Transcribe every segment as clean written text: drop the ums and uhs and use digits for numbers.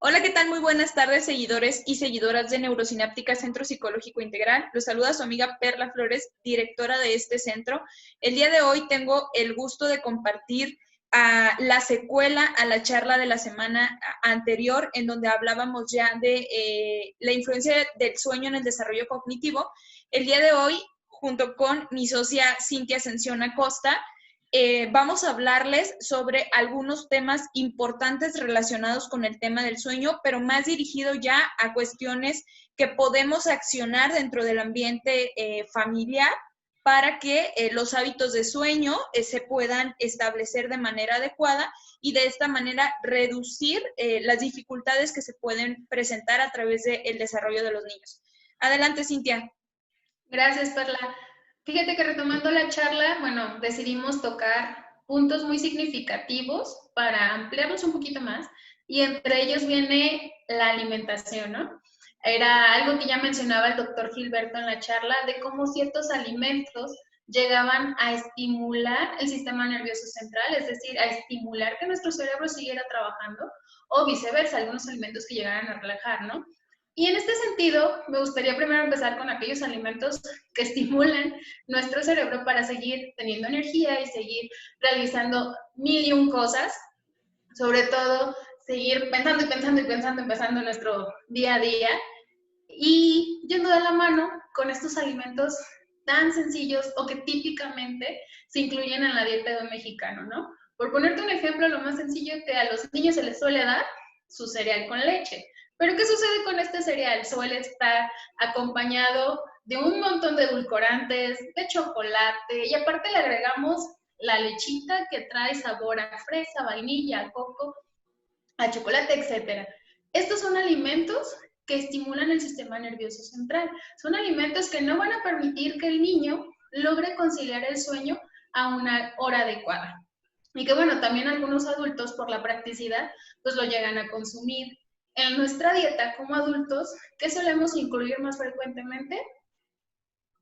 Hola, ¿qué tal? Muy buenas tardes, seguidores y seguidoras de Neurosináptica Centro Psicológico Integral. Los saluda su amiga Perla Flores, directora de este centro. El día de hoy tengo el gusto de compartir la secuela a la charla de la semana anterior, en donde hablábamos ya de la influencia del sueño en el desarrollo cognitivo. El día de hoy, junto con mi socia Cintia Ascensión Acosta, vamos a hablarles sobre algunos temas importantes relacionados con el tema del sueño, pero más dirigido ya a cuestiones que podemos accionar dentro del ambiente familiar para que los hábitos de sueño se puedan establecer de manera adecuada y de esta manera reducir las dificultades que se pueden presentar a través del desarrollo de los niños. Adelante, Cintia. Gracias, Perla. Fíjate que retomando la charla, bueno, decidimos tocar puntos muy significativos para ampliarlos un poquito más y entre ellos viene la alimentación, ¿no? Era algo que ya mencionaba el doctor Gilberto en la charla de cómo ciertos alimentos llegaban a estimular el sistema nervioso central, es decir, a estimular que nuestro cerebro siguiera trabajando o viceversa, algunos alimentos que llegaran a relajar, ¿no? Y en este sentido, me gustaría primero empezar con aquellos alimentos que estimulan nuestro cerebro para seguir teniendo energía y seguir realizando mil y un cosas, sobre todo seguir pensando y pensando y pensando, empezando nuestro día a día y yendo de la mano con estos alimentos tan sencillos o que típicamente se incluyen en la dieta de un mexicano, ¿no? Por ponerte un ejemplo, lo más sencillo que a los niños se les suele dar, su cereal con leche. Pero ¿qué sucede con este cereal? Suele estar acompañado de un montón de edulcorantes, de chocolate, y aparte le agregamos la lechita que trae sabor a fresa, vainilla, a coco, a chocolate, etc. Estos son alimentos que estimulan el sistema nervioso central. Son alimentos que no van a permitir que el niño logre conciliar el sueño a una hora adecuada. Y que bueno, también algunos adultos por la practicidad pues lo llegan a consumir. En nuestra dieta como adultos, ¿qué solemos incluir más frecuentemente?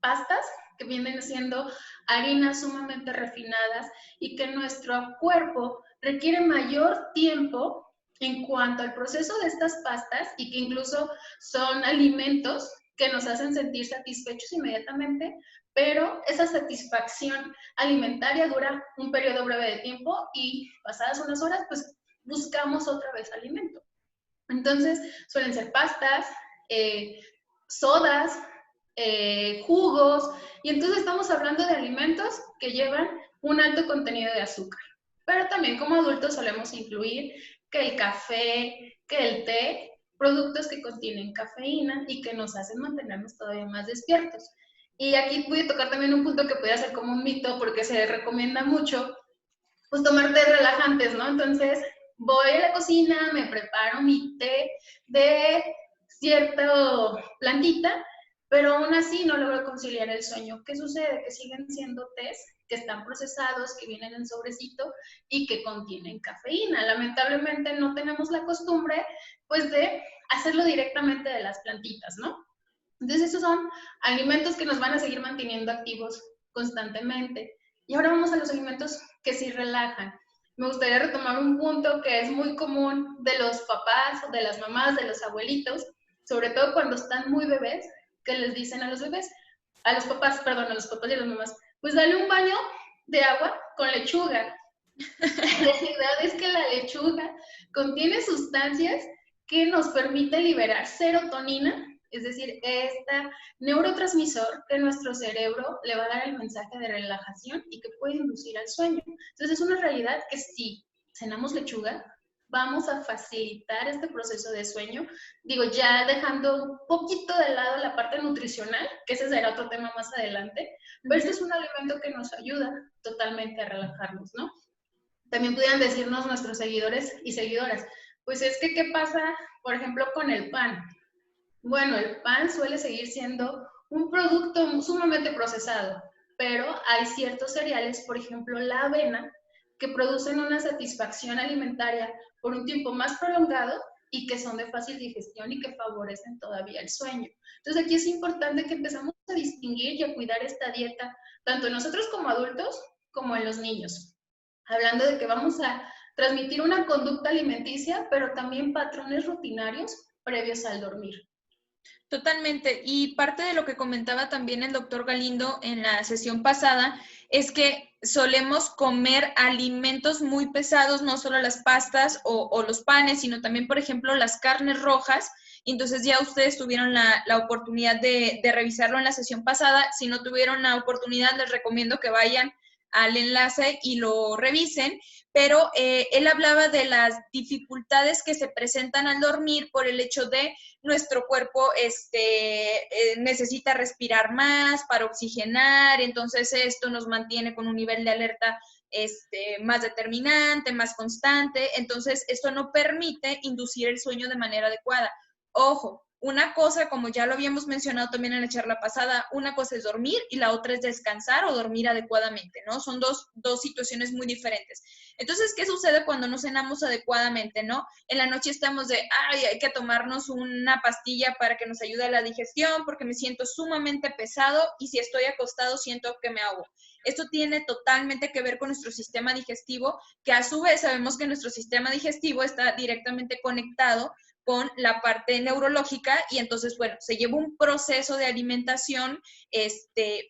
Pastas, que vienen siendo harinas sumamente refinadas y que nuestro cuerpo requiere mayor tiempo en cuanto al proceso de estas pastas y que incluso son alimentos que nos hacen sentir satisfechos inmediatamente, pero esa satisfacción alimentaria dura un periodo breve de tiempo y pasadas unas horas, pues buscamos otra vez alimento. Entonces, suelen ser pastas, sodas, jugos, y entonces estamos hablando de alimentos que llevan un alto contenido de azúcar. Pero también como adultos solemos incluir que el café, que el té, productos que contienen cafeína y que nos hacen mantenernos todavía más despiertos. Y aquí voy a tocar también un punto que puede ser como un mito porque se recomienda mucho pues tomar té relajantes, ¿no? Entonces voy a la cocina, me preparo mi té de cierta plantita, pero aún así no logro conciliar el sueño. ¿Qué sucede? Que siguen siendo tés que están procesados, que vienen en sobrecito y que contienen cafeína. Lamentablemente no tenemos la costumbre, pues, de hacerlo directamente de las plantitas, ¿no? Entonces, esos son alimentos que nos van a seguir manteniendo activos constantemente. Y ahora vamos a los alimentos que sí relajan. Me gustaría retomar un punto que es muy común de los papás, de las mamás, de los abuelitos, sobre todo cuando están muy bebés, que les dicen a los bebés, a los papás, perdón, a los papás y a las mamás, pues dale un baño de agua con lechuga. La realidad es que la lechuga contiene sustancias que nos permiten liberar serotonina, es decir, este neurotransmisor que nuestro cerebro le va a dar el mensaje de relajación y que puede inducir al sueño. Entonces es una realidad que si cenamos lechuga, vamos a facilitar este proceso de sueño. Digo, ya dejando un poquito de lado la parte nutricional, que ese será otro tema más adelante, pero este es un alimento que nos ayuda totalmente a relajarnos, ¿no? También pudieran decirnos nuestros seguidores y seguidoras, pues es que, ¿qué pasa, por ejemplo, con el pan? Bueno, el pan suele seguir siendo un producto sumamente procesado, pero hay ciertos cereales, por ejemplo, la avena, que producen una satisfacción alimentaria por un tiempo más prolongado y que son de fácil digestión y que favorecen todavía el sueño. Entonces aquí es importante que empezamos a distinguir y a cuidar esta dieta, tanto nosotros como adultos como en los niños. Hablando de que vamos a transmitir una conducta alimenticia, pero también patrones rutinarios previos al dormir. Totalmente. Y parte de lo que comentaba también el doctor Galindo en la sesión pasada es que solemos comer alimentos muy pesados, no solo las pastas o los panes, sino también, por ejemplo, las carnes rojas. Y entonces ya ustedes tuvieron la oportunidad de revisarlo en la sesión pasada. Si no tuvieron la oportunidad, les recomiendo que vayan al enlace y lo revisen, pero él hablaba de las dificultades que se presentan al dormir por el hecho de nuestro cuerpo necesita respirar más para oxigenar, entonces esto nos mantiene con un nivel de alerta más determinante, más constante, entonces esto no permite inducir el sueño de manera adecuada. Ojo, una cosa, como ya lo habíamos mencionado también en la charla pasada, una cosa es dormir y la otra es descansar o dormir adecuadamente, ¿no? Son dos situaciones muy diferentes. Entonces, ¿qué sucede cuando no cenamos adecuadamente, no? En la noche estamos de, ay, hay que tomarnos una pastilla para que nos ayude a la digestión porque me siento sumamente pesado y si estoy acostado siento que me ahogo. Esto tiene totalmente que ver con nuestro sistema digestivo, que a su vez sabemos que nuestro sistema digestivo está directamente conectado con la parte neurológica y entonces, bueno, se lleva un proceso de alimentación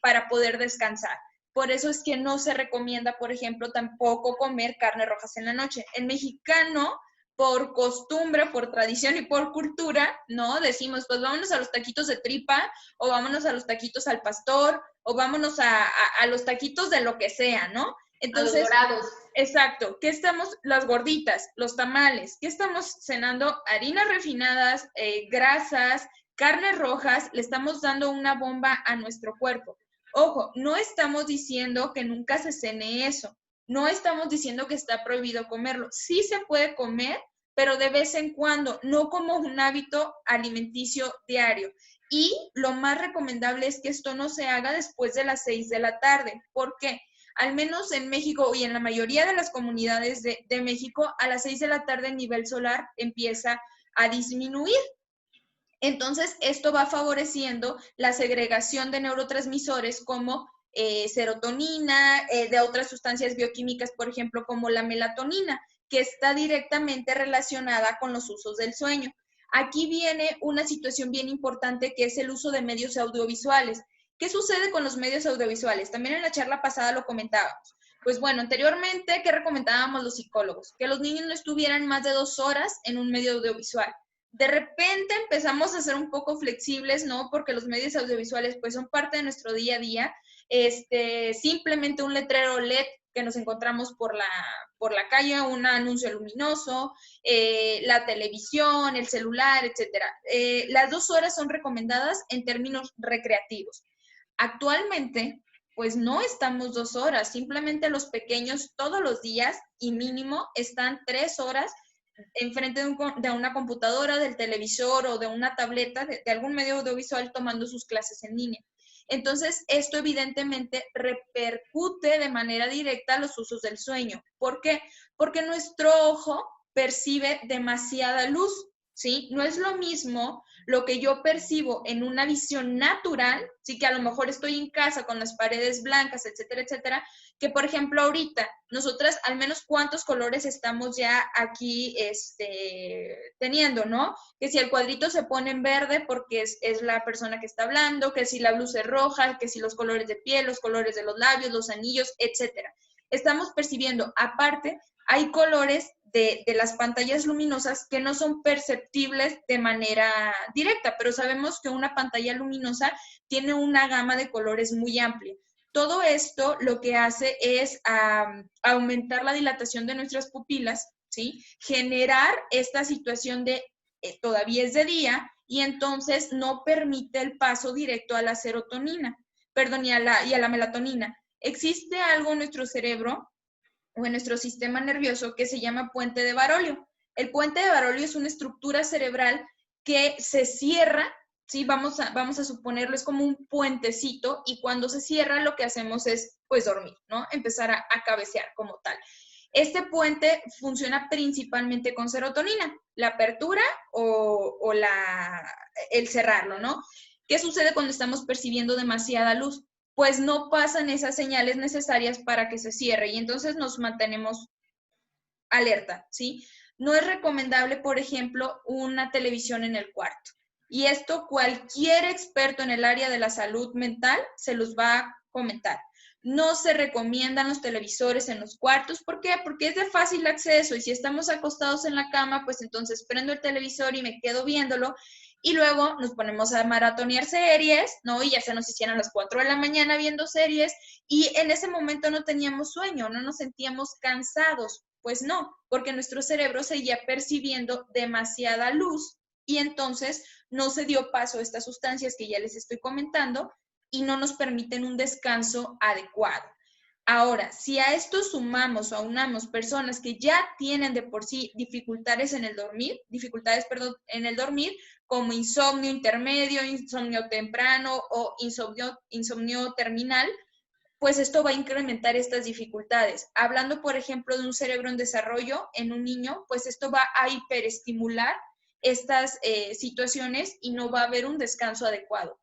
para poder descansar. Por eso es que no se recomienda, por ejemplo, tampoco comer carnes rojas en la noche. El mexicano, por costumbre, por tradición y por cultura, ¿no? Decimos, pues vámonos a los taquitos de tripa, o vámonos a los taquitos al pastor, o vámonos a los taquitos de lo que sea, ¿no? Entonces, a los dorados. Exacto. ¿Qué estamos? Las gorditas, los tamales. ¿Qué estamos cenando? Harinas refinadas, grasas, carnes rojas. Le estamos dando una bomba a nuestro cuerpo. Ojo, no estamos diciendo que nunca se cene eso. No estamos diciendo que está prohibido comerlo. Sí se puede comer, pero de vez en cuando, no como un hábito alimenticio diario. Y lo más recomendable es que esto no se haga después de las 6 de la tarde. ¿Por qué? Al menos en México y en la mayoría de las comunidades de México, a las 6 de la tarde el nivel solar empieza a disminuir. Entonces, esto va favoreciendo la segregación de neurotransmisores como serotonina, de otras sustancias bioquímicas, por ejemplo, como la melatonina, que está directamente relacionada con los usos del sueño. Aquí viene una situación bien importante que es el uso de medios audiovisuales. ¿Qué sucede con los medios audiovisuales? También en la charla pasada lo comentábamos. Pues bueno, anteriormente, ¿qué recomendábamos los psicólogos? Que los niños no estuvieran más de 2 horas en un medio audiovisual. De repente empezamos a ser un poco flexibles, ¿no? Porque los medios audiovisuales pues son parte de nuestro día a día. Simplemente un letrero LED que nos encontramos por la calle, un anuncio luminoso, la televisión, el celular, etcétera. Las 2 horas son recomendadas en términos recreativos. Actualmente, pues no estamos 2 horas, simplemente los pequeños todos los días y mínimo están 3 horas enfrente de una computadora, del televisor o de una tableta, de algún medio audiovisual tomando sus clases en línea. Entonces, esto evidentemente repercute de manera directa a los usos del sueño. ¿Por qué? Porque nuestro ojo percibe demasiada luz, ¿sí? No es lo mismo lo que yo percibo en una visión natural, sí, que a lo mejor estoy en casa con las paredes blancas, etcétera, etcétera, que por ejemplo ahorita, nosotras al menos cuántos colores estamos ya aquí teniendo, ¿no? Que si el cuadrito se pone en verde porque es la persona que está hablando, que si la blusa es roja, que si los colores de piel, los colores de los labios, los anillos, etcétera. Estamos percibiendo, aparte, hay colores de las pantallas luminosas que no son perceptibles de manera directa, pero sabemos que una pantalla luminosa tiene una gama de colores muy amplia. Todo esto lo que hace es aumentar la dilatación de nuestras pupilas, ¿sí? Generar esta situación de todavía es de día y entonces no permite el paso directo a la serotonina, perdón, y a la melatonina. Existe algo en nuestro cerebro o en nuestro sistema nervioso que se llama puente de Barolio. El puente de Barolio es una estructura cerebral que se cierra, ¿sí? Vamos a suponerlo, es como un puentecito y cuando se cierra lo que hacemos es, pues, dormir, ¿no? Empezar a cabecear como tal. Este puente funciona principalmente con serotonina, la apertura o el cerrarlo, ¿no? ¿Qué sucede cuando estamos percibiendo demasiada luz? Pues no pasan esas señales necesarias para que se cierre y entonces nos mantenemos alerta, ¿sí? No es recomendable, por ejemplo, una televisión en el cuarto. Y esto cualquier experto en el área de la salud mental se los va a comentar. No se recomiendan los televisores en los cuartos. ¿Por qué? Porque es de fácil acceso y si estamos acostados en la cama, pues entonces prendo el televisor y me quedo viéndolo y luego nos ponemos a maratonear series, ¿no? Y ya se nos hicieron las 4 de la mañana viendo series y en ese momento no teníamos sueño, no nos sentíamos cansados. Pues no, porque nuestro cerebro seguía percibiendo demasiada luz y entonces no se dio paso a estas sustancias que ya les estoy comentando y no nos permiten un descanso adecuado. Ahora, si a esto sumamos o aunamos personas que ya tienen de por sí dificultades en el dormir, como insomnio intermedio, insomnio temprano o insomnio terminal, pues esto va a incrementar estas dificultades. Hablando, por ejemplo, de un cerebro en desarrollo en un niño, pues esto va a hiperestimular estas situaciones y no va a haber un descanso adecuado.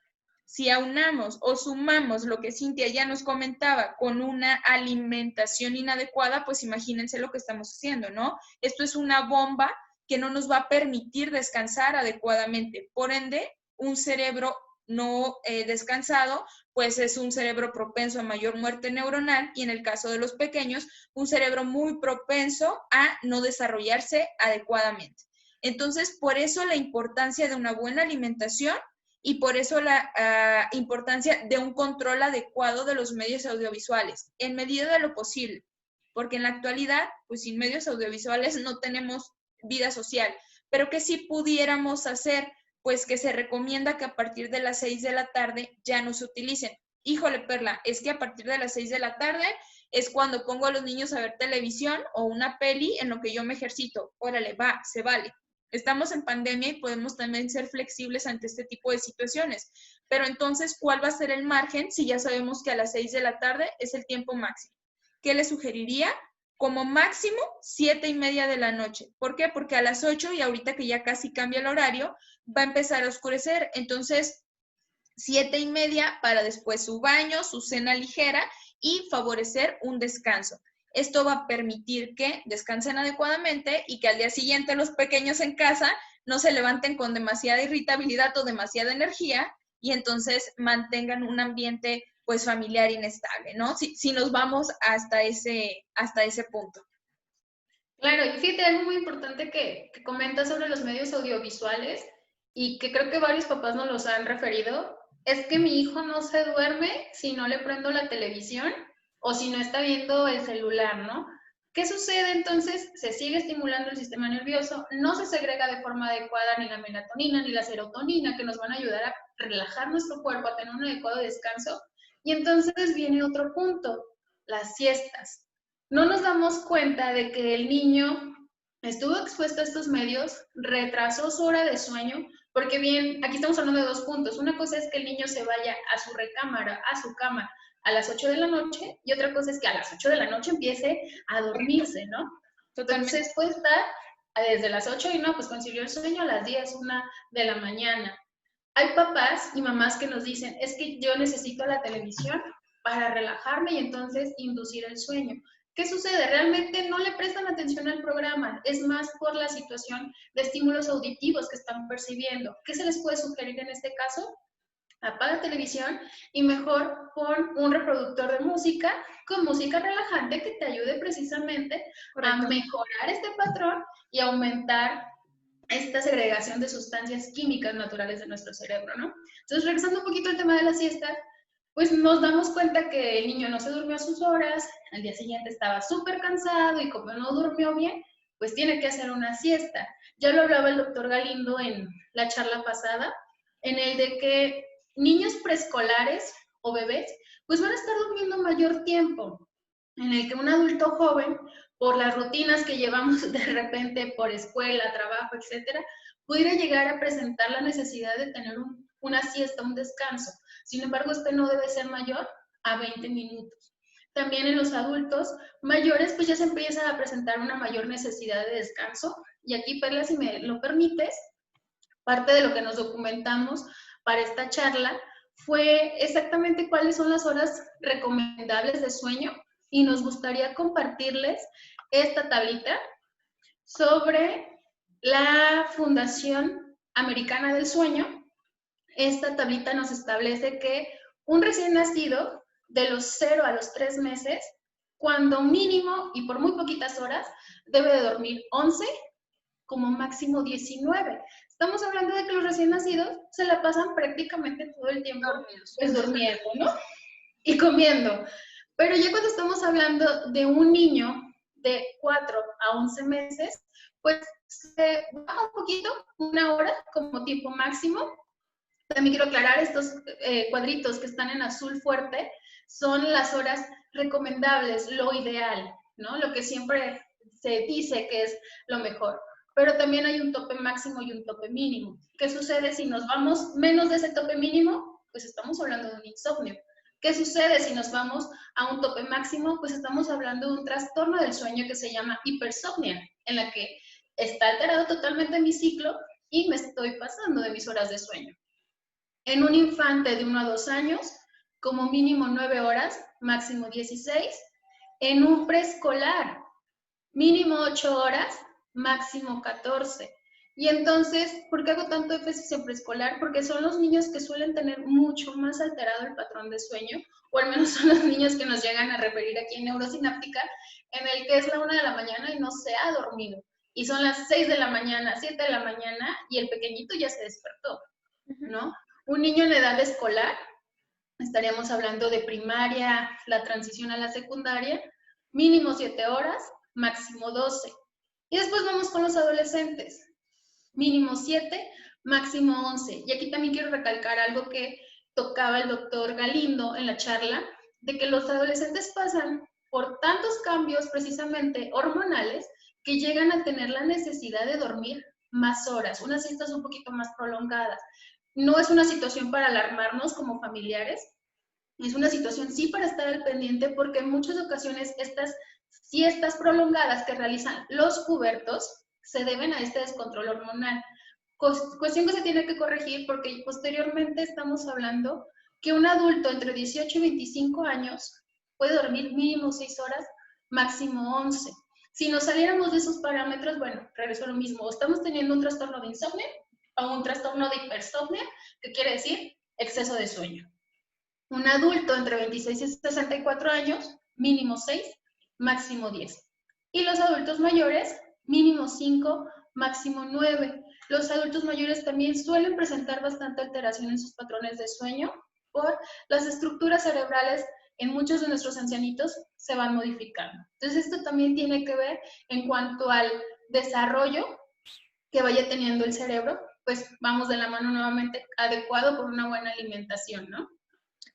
Si aunamos o sumamos lo que Cintia ya nos comentaba con una alimentación inadecuada, pues imagínense lo que estamos haciendo, ¿no? Esto es una bomba que no nos va a permitir descansar adecuadamente. Por ende, un cerebro no descansado, pues es un cerebro propenso a mayor muerte neuronal y en el caso de los pequeños, un cerebro muy propenso a no desarrollarse adecuadamente. Entonces, por eso la importancia de una buena alimentación y por eso la importancia de un control adecuado de los medios audiovisuales, en medida de lo posible, porque en la actualidad, pues sin medios audiovisuales no tenemos vida social, pero que sí pudiéramos hacer, pues que se recomienda que a partir de las 6 de la tarde ya no se utilicen. Híjole, Perla, es que a partir de las 6 de la tarde es cuando pongo a los niños a ver televisión o una peli en lo que yo me ejercito. Órale, va, se vale. Estamos en pandemia y podemos también ser flexibles ante este tipo de situaciones. Pero entonces, ¿cuál va a ser el margen si ya sabemos que a las 6 de la tarde es el tiempo máximo? ¿Qué le sugeriría? Como máximo 7:30 de la noche. ¿Por qué? Porque a las 8 y ahorita que ya casi cambia el horario, va a empezar a oscurecer. Entonces, 7:30 para después su baño, su cena ligera y favorecer un descanso. Esto va a permitir que descansen adecuadamente y que al día siguiente los pequeños en casa no se levanten con demasiada irritabilidad o demasiada energía y entonces mantengan un ambiente pues familiar inestable, ¿no? Si nos vamos hasta ese punto. Claro, y fíjate, algo muy importante que comentas sobre los medios audiovisuales y que creo que varios papás nos los han referido, es que mi hijo no se duerme si no le prendo la televisión o si no está viendo el celular, ¿no? ¿Qué sucede entonces? Se sigue estimulando el sistema nervioso, no se segrega de forma adecuada ni la melatonina ni la serotonina que nos van a ayudar a relajar nuestro cuerpo, a tener un adecuado descanso. Y entonces viene otro punto, las siestas. No nos damos cuenta de que el niño estuvo expuesto a estos medios, retrasó su hora de sueño, porque bien, aquí estamos hablando de dos puntos. Una cosa es que el niño se vaya a su recámara, a su cama, a las 8 de la noche, y otra cosa es que a las 8 de la noche empiece a dormirse, ¿no? Entonces puede estar desde las 8 y no, pues concilió el sueño a las 10, 1 de la mañana. Hay papás y mamás que nos dicen, es que yo necesito la televisión para relajarme y entonces inducir el sueño. ¿Qué sucede? Realmente no le prestan atención al programa, es más por la situación de estímulos auditivos que están percibiendo. ¿Qué se les puede sugerir en este caso? Apaga televisión y mejor pon un reproductor de música con música relajante que te ayude precisamente a mejorar este patrón y aumentar esta segregación de sustancias químicas naturales de nuestro cerebro, ¿no? Entonces, regresando un poquito al tema de la siesta, pues nos damos cuenta que el niño no se durmió a sus horas, al día siguiente estaba súper cansado y como no durmió bien, pues tiene que hacer una siesta. Ya lo hablaba el doctor Galindo en la charla pasada, en el de que niños preescolares o bebés, pues van a estar durmiendo mayor tiempo, en el que un adulto joven, por las rutinas que llevamos de repente por escuela, trabajo, etcétera, pudiera llegar a presentar la necesidad de tener una siesta, un descanso. Sin embargo, este no debe ser mayor a 20 minutos. También en los adultos mayores, pues ya se empieza a presentar una mayor necesidad de descanso. Y aquí, Perla, si me lo permites, parte de lo que nos documentamos para esta charla fue exactamente cuáles son las horas recomendables de sueño y nos gustaría compartirles esta tablita sobre la Fundación Americana del Sueño. Esta tablita nos establece que un recién nacido de los 0 a los 3 meses, cuando mínimo y por muy poquitas horas, debe de dormir 11, como máximo 19. Estamos hablando de que los recién nacidos se la pasan prácticamente todo el tiempo pues, durmiendo, ¿no? Y comiendo. Pero ya cuando estamos hablando de un niño de 4 a 11 meses, pues se baja un poquito, 1 hora como tiempo máximo. También quiero aclarar, estos cuadritos que están en azul fuerte son las horas recomendables, lo ideal, ¿no? Lo que siempre se dice que es lo mejor. Pero también hay un tope máximo y un tope mínimo. ¿Qué sucede si nos vamos menos de ese tope mínimo? Pues estamos hablando de un insomnio. ¿Qué sucede si nos vamos a un tope máximo? Pues estamos hablando de un trastorno del sueño que se llama hipersomnia, en la que está alterado totalmente mi ciclo y me estoy pasando de mis horas de sueño. En un infante de 1 a 2 años, como mínimo 9 horas, máximo 16. En un preescolar, mínimo 8 horas, máximo 14. Y entonces, ¿por qué hago tanto énfasis en preescolar? Porque son los niños que suelen tener mucho más alterado el patrón de sueño, o al menos son los niños que nos llegan a referir aquí en Neurosináptica, en el que es la 1 de la mañana y no se ha dormido. Y son las 6 de la mañana, 7 de la mañana, y el pequeñito ya se despertó, ¿no? Un niño en edad escolar, estaríamos hablando de primaria, la transición a la secundaria, mínimo 7 horas, máximo 12. Y después vamos con los adolescentes, mínimo 7, máximo 11. Y aquí también quiero recalcar algo que tocaba el doctor Galindo en la charla, de que los adolescentes pasan por tantos cambios precisamente hormonales que llegan a tener la necesidad de dormir más horas, unas siestas un poquito más prolongadas. No es una situación para alarmarnos como familiares, es una situación sí para estar al pendiente porque en muchas ocasiones estas siestas prolongadas que realizan los pubertos se deben a este descontrol hormonal. Cuestión que se tiene que corregir porque posteriormente estamos hablando que un adulto entre 18 y 25 años puede dormir mínimo 6 horas, máximo 11. Si nos saliéramos de esos parámetros, bueno, regreso a lo mismo, o estamos teniendo un trastorno de insomnio o un trastorno de hipersomnia, que quiere decir exceso de sueño. Un adulto entre 26 y 64 años, mínimo 6, máximo 10. Y los adultos mayores, mínimo 5, máximo 9. Los adultos mayores también suelen presentar bastante alteración en sus patrones de sueño por las estructuras cerebrales en muchos de nuestros ancianitos se van modificando. Entonces esto también tiene que ver en cuanto al desarrollo que vaya teniendo el cerebro, pues vamos de la mano nuevamente adecuado por una buena alimentación, ¿no?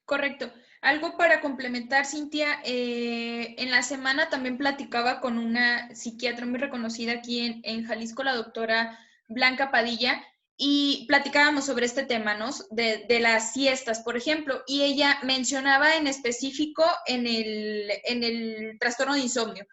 Correcto. Algo para complementar, Cintia, en la semana también platicaba con una psiquiatra muy reconocida aquí en Jalisco, la doctora Blanca Padilla, y platicábamos sobre este tema, ¿no? De las siestas, por ejemplo, y ella mencionaba en específico en el trastorno de insomnio.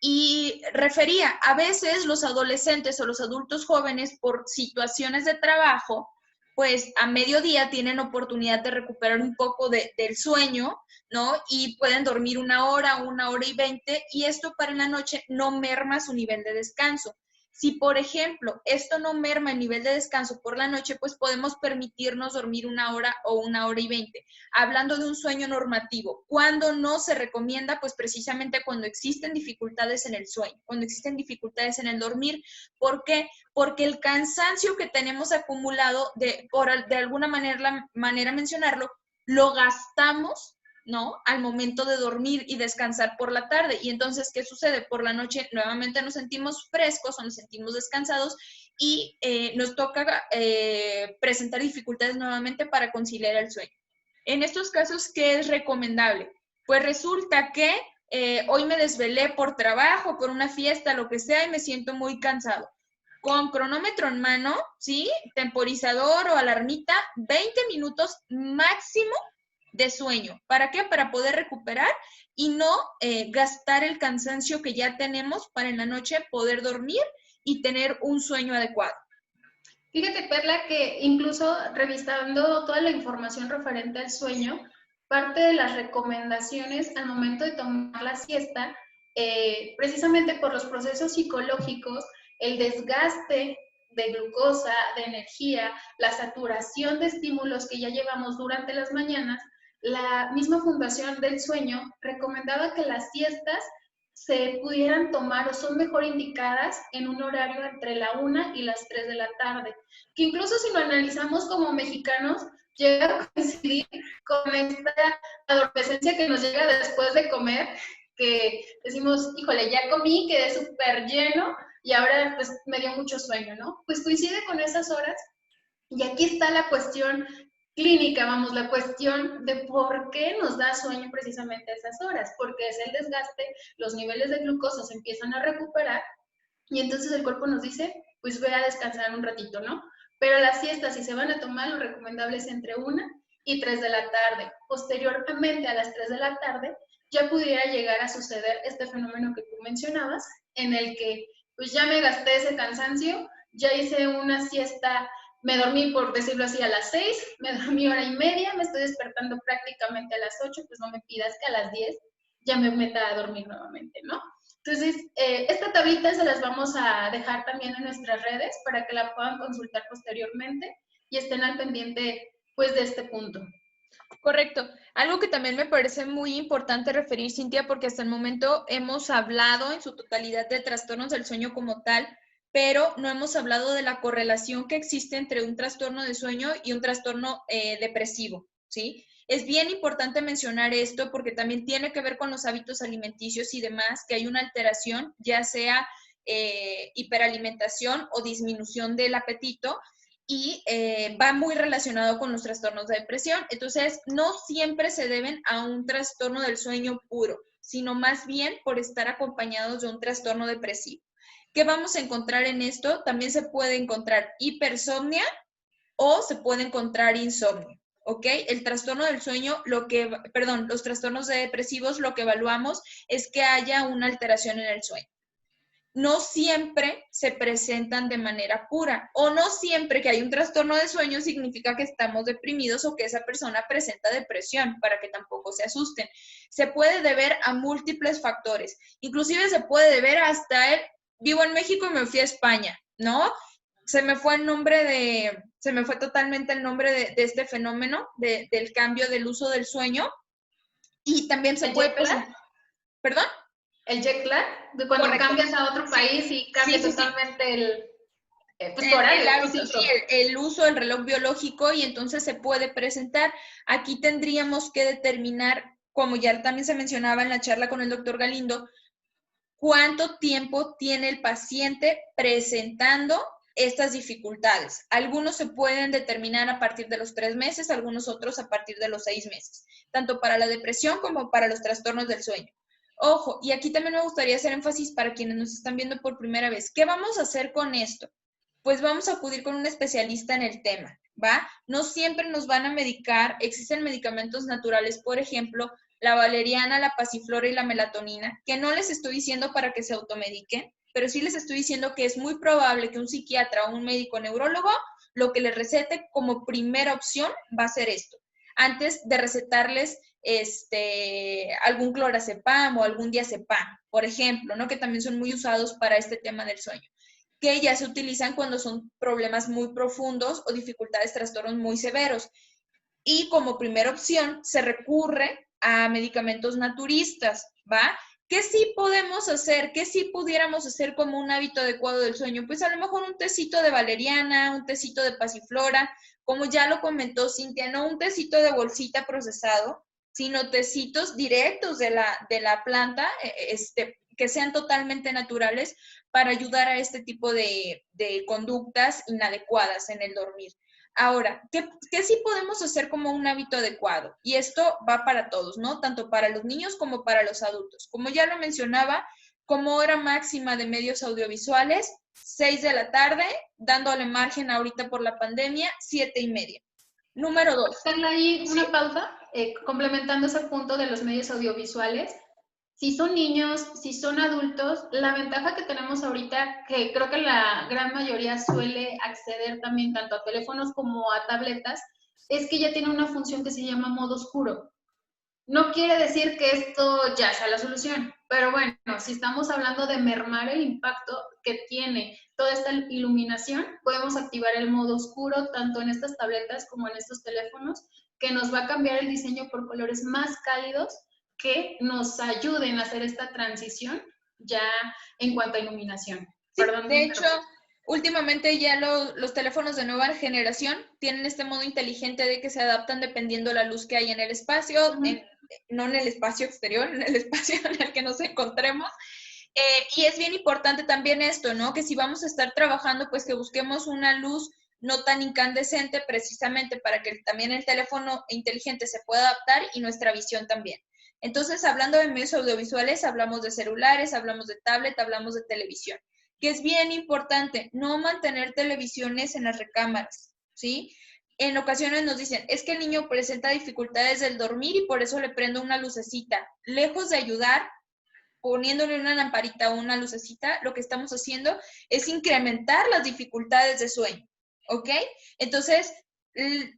Y refería, a veces los adolescentes o los adultos jóvenes por situaciones de trabajo, pues a mediodía tienen oportunidad de recuperar un poco del sueño, ¿no? Y pueden dormir 1 hora y 20, y esto para en la noche no merma su nivel de descanso. Si, por ejemplo, esto no merma el nivel de descanso por la noche, pues podemos permitirnos dormir 1 hora o 1 hora y 20. Hablando de un sueño normativo, ¿cuándo no se recomienda? Pues precisamente cuando existen dificultades en el sueño, cuando existen dificultades en el dormir. ¿Por qué? Porque el cansancio que tenemos acumulado, por de alguna manera mencionarlo, lo gastamos, ¿no? Al momento de dormir y descansar por la tarde. Y entonces, ¿qué sucede? Por la noche nuevamente nos sentimos frescos o nos sentimos descansados y nos toca presentar dificultades nuevamente para conciliar el sueño. En estos casos, ¿qué es recomendable? Pues resulta que hoy me desvelé por trabajo, por una fiesta, lo que sea, y me siento muy cansado. Con cronómetro en mano, ¿sí? Temporizador o alarmita, 20 minutos máximo de sueño. ¿Para qué? Para poder recuperar y no gastar el cansancio que ya tenemos para en la noche poder dormir y tener un sueño adecuado. Fíjate, Perla, que incluso revisando toda la información referente al sueño, parte de las recomendaciones al momento de tomar la siesta, precisamente por los procesos psicológicos el desgaste de glucosa, de energía, la saturación de estímulos que ya llevamos durante las mañanas, la misma Fundación del Sueño recomendaba que las siestas se pudieran tomar o son mejor indicadas en un horario entre la 1 y las 3 de la tarde, que incluso si lo analizamos como mexicanos, llega a coincidir con esta adolescencia que nos llega después de comer, que decimos, híjole, ya comí, quedé súper lleno y ahora pues me dio mucho sueño, ¿no? Pues coincide con esas horas y aquí está la cuestión clínica, vamos, la cuestión de por qué nos da sueño precisamente a esas horas, porque es el desgaste, los niveles de glucosa se empiezan a recuperar y entonces el cuerpo nos dice, pues ve a descansar un ratito, ¿no? Pero las siestas, si se van a tomar, lo recomendable es entre 1 y 3 de la tarde. Posteriormente, a las 3 de la tarde, ya pudiera llegar a suceder este fenómeno que tú mencionabas, en el que pues ya me gasté ese cansancio, ya hice una siesta, me dormí, por decirlo así, a las 6, me dormí hora y media, me estoy despertando prácticamente a las 8, pues no me pidas que a las 10 ya me meta a dormir nuevamente, ¿no? Entonces, esta tablita se las vamos a dejar también en nuestras redes para que la puedan consultar posteriormente y estén al pendiente, pues, de este punto. Correcto. Algo que también me parece muy importante referir, Cintia, porque hasta el momento hemos hablado en su totalidad de trastornos del sueño como tal, pero no hemos hablado de la correlación que existe entre un trastorno de sueño y un trastorno depresivo, ¿sí? Es bien importante mencionar esto porque también tiene que ver con los hábitos alimenticios y demás, que hay una alteración, ya sea hiperalimentación o disminución del apetito, y va muy relacionado con los trastornos de depresión. Entonces, no siempre se deben a un trastorno del sueño puro, sino más bien por estar acompañados de un trastorno depresivo. ¿Qué vamos a encontrar en esto? También se puede encontrar hipersomnia o se puede encontrar insomnio, ¿ok? El trastorno del sueño, los trastornos depresivos, lo que evaluamos es que haya una alteración en el sueño. No siempre se presentan de manera pura o no siempre que hay un trastorno de sueño significa que estamos deprimidos o que esa persona presenta depresión, para que tampoco se asusten. Se puede deber a múltiples factores, inclusive se puede deber hasta vivo en México y me fui a España, ¿no? Se me fue totalmente el nombre de este fenómeno, del cambio del uso del sueño, y también se puede presentar. ¿Perdón? El jet lag, de cuando Correcto. cambias a otro país y cambia totalmente el uso del reloj biológico, y entonces se puede presentar. Aquí tendríamos que determinar, como ya también se mencionaba en la charla con el doctor Galindo, cuánto tiempo tiene el paciente presentando estas dificultades. Algunos se pueden determinar a partir de los 3 meses, algunos otros a partir de los 6 meses, tanto para la depresión como para los trastornos del sueño. Ojo, y aquí también me gustaría hacer énfasis para quienes nos están viendo por primera vez. ¿Qué vamos a hacer con esto? Pues vamos a acudir con un especialista en el tema, ¿va? No siempre nos van a medicar, existen medicamentos naturales, por ejemplo, la valeriana, la pasiflora y la melatonina, que no les estoy diciendo para que se automediquen, pero sí les estoy diciendo que es muy probable que un psiquiatra o un médico neurólogo lo que les recete como primera opción va a ser esto, antes de recetarles algún clorazepam o algún diazepam, por ejemplo, ¿no? Que también son muy usados para este tema del sueño, que ya se utilizan cuando son problemas muy profundos o dificultades, trastornos muy severos. Y como primera opción se recurre a medicamentos naturistas, ¿va? ¿Qué sí podemos hacer? ¿Qué sí pudiéramos hacer como un hábito adecuado del sueño? Pues a lo mejor un tecito de valeriana, un tecito de pasiflora, como ya lo comentó Cintia, no un tecito de bolsita procesado, sino tecitos directos de la planta, que sean totalmente naturales para ayudar a este tipo de conductas inadecuadas en el dormir. Ahora, ¿qué sí podemos hacer como un hábito adecuado? Y esto va para todos, ¿no? Tanto para los niños como para los adultos. Como ya lo mencionaba, como hora máxima de medios audiovisuales, 6 de la tarde, dándole margen ahorita por la pandemia, 7:30. Número 2. Carla, ahí una pausa, complementando ese punto de los medios audiovisuales. Si son niños, si son adultos, la ventaja que tenemos ahorita, que creo que la gran mayoría suele acceder también tanto a teléfonos como a tabletas, es que ya tiene una función que se llama modo oscuro. No quiere decir que esto ya sea la solución, pero bueno, si estamos hablando de mermar el impacto que tiene toda esta iluminación, podemos activar el modo oscuro tanto en estas tabletas como en estos teléfonos, que nos va a cambiar el diseño por colores más cálidos que nos ayuden a hacer esta transición ya en cuanto a iluminación. Sí, de hecho, últimamente ya los teléfonos de nueva generación tienen este modo inteligente de que se adaptan dependiendo la luz que hay en el espacio, no en el espacio exterior, en el espacio en el que nos encontremos. Y es bien importante también esto, ¿no? Que si vamos a estar trabajando, pues que busquemos una luz no tan incandescente precisamente para que también el teléfono inteligente se pueda adaptar y nuestra visión también. Entonces, hablando de medios audiovisuales, hablamos de celulares, hablamos de tablet, hablamos de televisión, que es bien importante no mantener televisiones en las recámaras, ¿sí? En ocasiones nos dicen, es que el niño presenta dificultades del dormir y por eso le prendo una lucecita. Lejos de ayudar, poniéndole una lamparita o una lucecita, lo que estamos haciendo es incrementar las dificultades de sueño, ¿ok? Entonces,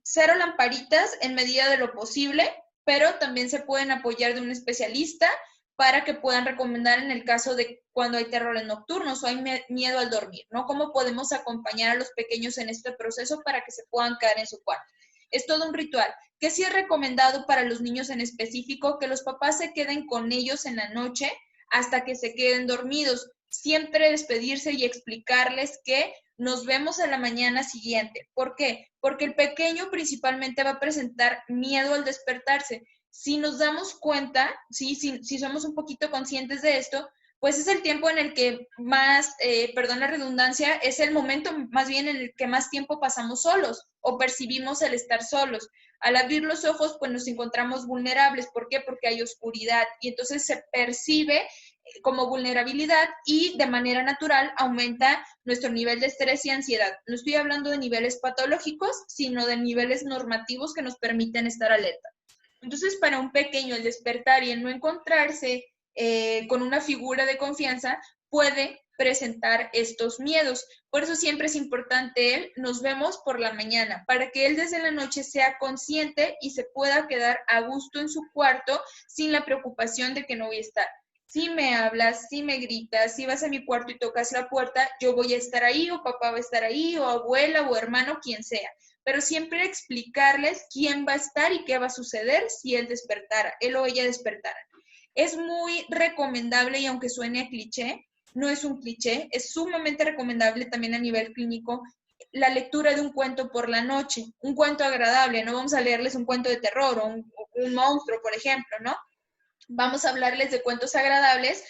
0 lamparitas en medida de lo posible, pero también se pueden apoyar de un especialista para que puedan recomendar en el caso de cuando hay terrores nocturnos o hay miedo al dormir, ¿no? ¿Cómo podemos acompañar a los pequeños en este proceso para que se puedan quedar en su cuarto? Es todo un ritual, que sí es recomendado para los niños en específico, que los papás se queden con ellos en la noche hasta que se queden dormidos. Siempre despedirse y explicarles que nos vemos a la mañana siguiente. ¿Por qué? Porque el pequeño principalmente va a presentar miedo al despertarse. Si nos damos cuenta, ¿sí? si somos un poquito conscientes de esto, pues es el tiempo en el que más, perdón la redundancia, es el momento más bien en el que más tiempo pasamos solos o percibimos el estar solos. Al abrir los ojos, pues nos encontramos vulnerables. ¿Por qué? Porque hay oscuridad y entonces se percibe como vulnerabilidad y de manera natural aumenta nuestro nivel de estrés y ansiedad. No estoy hablando de niveles patológicos, sino de niveles normativos que nos permiten estar alerta. Entonces, para un pequeño el despertar y el no encontrarse con una figura de confianza puede presentar estos miedos. Por eso siempre es importante nos vemos por la mañana, para que él desde la noche sea consciente y se pueda quedar a gusto en su cuarto sin la preocupación de que no voy a estar. Si me hablas, si me gritas, si vas a mi cuarto y tocas la puerta, yo voy a estar ahí, o papá va a estar ahí, o abuela, o hermano, quien sea. Pero siempre explicarles quién va a estar y qué va a suceder si él despertara, él o ella despertara. Es muy recomendable, y aunque suene a cliché, no es un cliché, es sumamente recomendable también a nivel clínico la lectura de un cuento por la noche, un cuento agradable, no vamos a leerles un cuento de terror o un monstruo, por ejemplo, ¿no? Vamos a hablarles de cuentos agradables,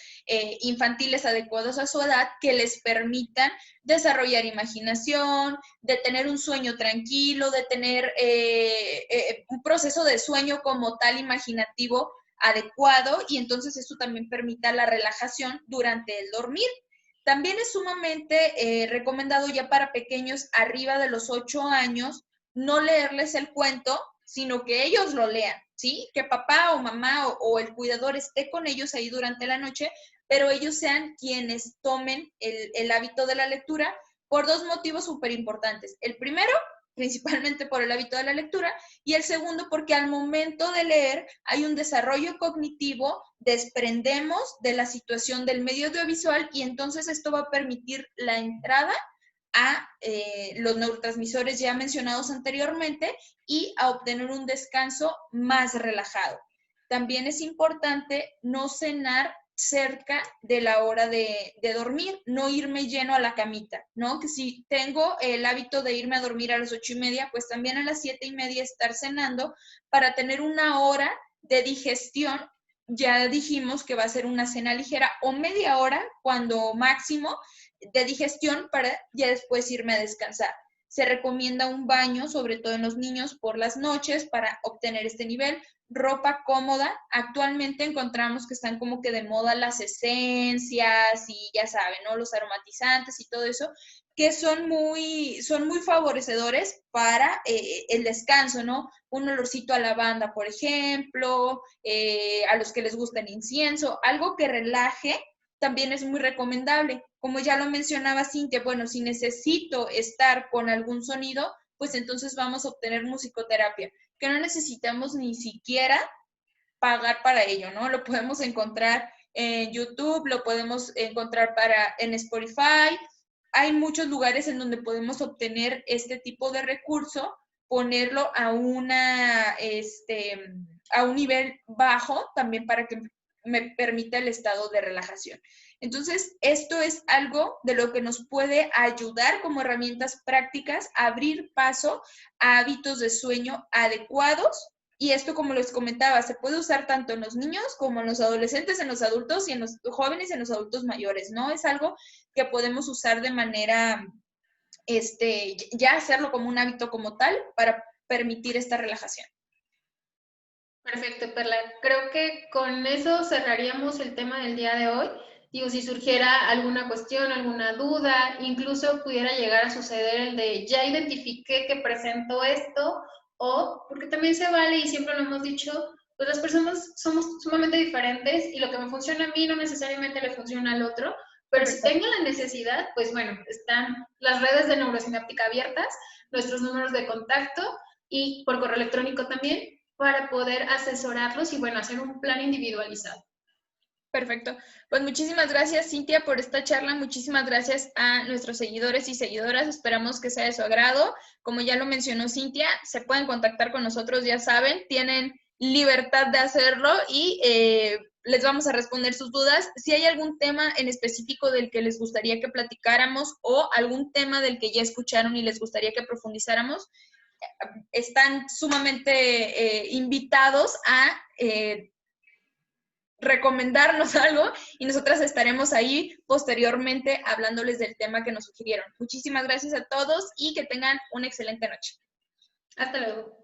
infantiles adecuados a su edad, que les permitan desarrollar imaginación, de tener un sueño tranquilo, de tener un proceso de sueño como tal imaginativo adecuado, y entonces eso también permita la relajación durante el dormir. También es sumamente recomendado ya para pequeños arriba de los 8 años no leerles el cuento, sino que ellos lo lean, ¿sí? Que papá o mamá o el cuidador esté con ellos ahí durante la noche, pero ellos sean quienes tomen el hábito de la lectura por 2 motivos súper importantes. El primero, principalmente por el hábito de la lectura, y el segundo, porque al momento de leer hay un desarrollo cognitivo, desprendemos de la situación del medio audiovisual y entonces esto va a permitir la entrada a los neurotransmisores ya mencionados anteriormente y a obtener un descanso más relajado. También es importante no cenar cerca de la hora de dormir, no irme lleno a la camita, ¿no? Que si tengo el hábito de irme a dormir a las 8:30, pues también a las 7:30 estar cenando para tener una hora de digestión. Ya dijimos que va a ser una cena ligera o media hora cuando máximo de digestión para ya después irme a descansar. Se recomienda un baño, sobre todo en los niños, por las noches para obtener este nivel. Ropa cómoda. Actualmente encontramos que están como que de moda las esencias y ya saben, ¿no? Los aromatizantes y todo eso, que son muy favorecedores para el descanso, ¿no? Un olorcito a lavanda, por ejemplo, a los que les gusta el incienso, algo que relaje también es muy recomendable. Como ya lo mencionaba Cintia, bueno, si necesito estar con algún sonido, pues entonces vamos a obtener musicoterapia, que no necesitamos ni siquiera pagar para ello, ¿no? Lo podemos encontrar en YouTube, lo podemos encontrar en Spotify, hay muchos lugares en donde podemos obtener este tipo de recurso, ponerlo a a un nivel bajo también para que me permita el estado de relajación. Entonces, esto es algo de lo que nos puede ayudar como herramientas prácticas a abrir paso a hábitos de sueño adecuados. Y esto, como les comentaba, se puede usar tanto en los niños como en los adolescentes, en los adultos y en los jóvenes y en los adultos mayores, ¿no? Es algo que podemos usar de manera, ya hacerlo como un hábito como tal para permitir esta relajación. Perfecto, Perla. Creo que con eso cerraríamos el tema del día de hoy. Digo, si surgiera alguna cuestión, alguna duda, incluso pudiera llegar a suceder el de ya identifiqué que presento esto, o porque también se vale y siempre lo hemos dicho, pues las personas somos sumamente diferentes y lo que me funciona a mí no necesariamente le funciona al otro, pero si tengo la necesidad, pues bueno, están las redes de neurosináptica abiertas, nuestros números de contacto y por correo electrónico también, para poder asesorarlos y, bueno, hacer un plan individualizado. Perfecto. Pues muchísimas gracias, Cintia, por esta charla. Muchísimas gracias a nuestros seguidores y seguidoras. Esperamos que sea de su agrado. Como ya lo mencionó Cintia, se pueden contactar con nosotros, ya saben, tienen libertad de hacerlo y les vamos a responder sus dudas. Si hay algún tema en específico del que les gustaría que platicáramos o algún tema del que ya escucharon y les gustaría que profundizáramos, están sumamente invitados a recomendarnos algo y nosotras estaremos ahí posteriormente hablándoles del tema que nos sugirieron. Muchísimas gracias a todos y que tengan una excelente noche. Hasta luego.